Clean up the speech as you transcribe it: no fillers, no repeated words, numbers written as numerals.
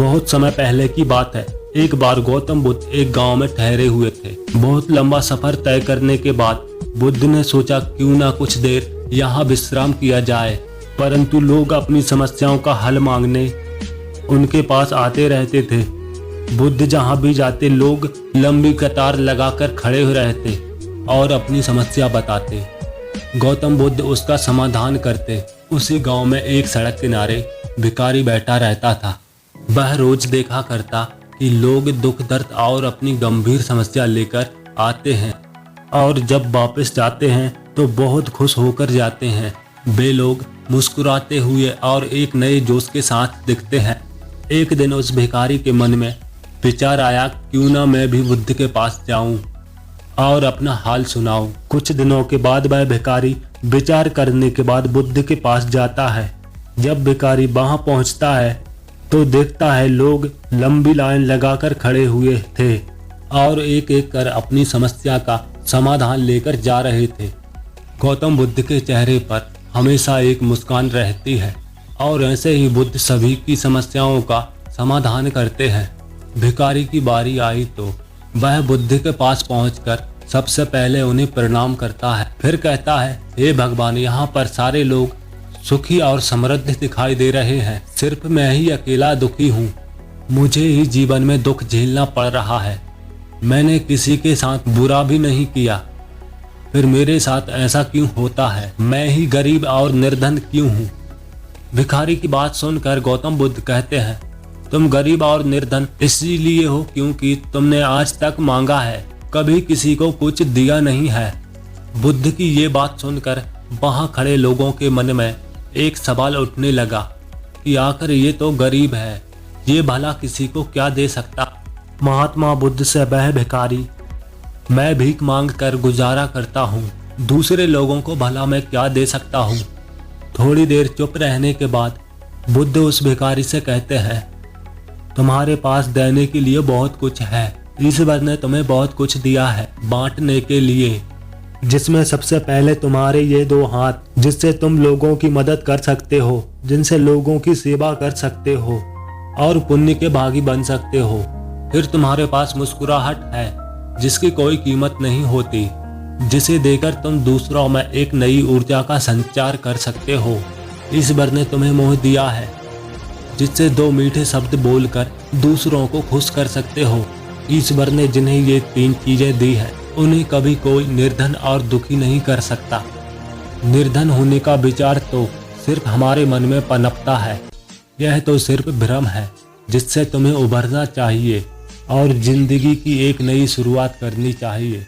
बहुत समय पहले की बात है। एक बार गौतम बुद्ध एक गांव में ठहरे हुए थे। बहुत लंबा सफर तय करने के बाद बुद्ध ने सोचा क्यों ना कुछ देर यहाँ विश्राम किया जाए, परंतु लोग अपनी समस्याओं का हल मांगने उनके पास आते रहते थे। बुद्ध जहाँ भी जाते लोग लंबी कतार लगाकर खड़े हो रहते और अपनी समस्या बताते। गौतम बुद्ध उसका समाधान करते। उसी गांव में एक सड़क किनारे भिखारी बैठा रहता था। वह रोज देखा करता कि लोग दुख दर्द और अपनी गंभीर समस्या लेकर आते हैं और जब वापस जाते हैं तो बहुत खुश होकर जाते हैं। वे लोग मुस्कुराते हुए और एक नए जोश के साथ दिखते हैं। एक दिन उस भिखारी के मन में विचार आया, क्यों ना मैं भी बुद्ध के पास जाऊं और अपना हाल सुनाऊं। कुछ दिनों के बाद वह भिखारी विचार करने के बाद बुद्ध के पास जाता है। जब भिखारी वहां पहुंचता है तो देखता है लोग लंबी लाइन लगाकर खड़े हुए थे और एक एक कर अपनी समस्या का समाधान लेकर जा रहे थे। गौतम बुद्ध के चेहरे पर हमेशा एक मुस्कान रहती है और ऐसे ही बुद्ध सभी की समस्याओं का समाधान करते हैं। भिखारी की बारी आई तो वह बुद्ध के पास पहुंचकर सबसे पहले उन्हें प्रणाम करता है। फिर कहता है, हे भगवान, यहाँ पर सारे लोग सुखी और समृद्ध दिखाई दे रहे हैं, सिर्फ मैं ही अकेला दुखी हूँ। मुझे ही जीवन में दुख झेलना पड़ रहा है। मैंने किसी के साथ बुरा भी नहीं किया, फिर मेरे साथ ऐसा क्यों होता है? मैं ही गरीब और निर्धन क्यों हूँ? भिखारी की बात सुनकर गौतम बुद्ध कहते हैं, तुम गरीब और निर्धन इसीलिए हो क्योंकि तुमने आज तक मांगा है, कभी किसी को कुछ दिया नहीं है। बुद्ध की ये बात सुनकर वहां खड़े लोगों के मन में एक सवाल उठने लगा कि आखिर ये तो गरीब है, ये भला किसी को क्या दे सकता? महात्मा बुद्ध से वह भिखारी, मैं भीख मांग कर गुजारा करता हूँ, दूसरे लोगों को भला मैं क्या दे सकता हूँ? थोड़ी देर चुप रहने के बाद बुद्ध उस भिखारी से कहते हैं, तुम्हारे पास देने के लिए बहुत कुछ है, ईश्वर ने तुम्हें बहुत कुछ दिया है बांटने के लिए, जिसमें सबसे पहले तुम्हारे ये दो हाथ, जिससे तुम लोगों की मदद कर सकते हो, जिनसे लोगों की सेवा कर सकते हो और पुण्य के भागी बन सकते हो। फिर तुम्हारे पास मुस्कुराहट है जिसकी कोई कीमत नहीं होती, जिसे देकर तुम दूसरों में एक नई ऊर्जा का संचार कर सकते हो। ईश्वर ने तुम्हें मोह दिया है जिससे दो मीठे शब्द बोलकर दूसरों को खुश कर सकते हो। ईश्वर ने जिन्हें ये तीन चीजें दी है उन्हें कभी कोई निर्धन और दुखी नहीं कर सकता। निर्धन होने का विचार तो सिर्फ हमारे मन में पनपता है। यह तो सिर्फ भ्रम है जिससे तुम्हें उभरना चाहिए और जिंदगी की एक नई शुरुआत करनी चाहिए।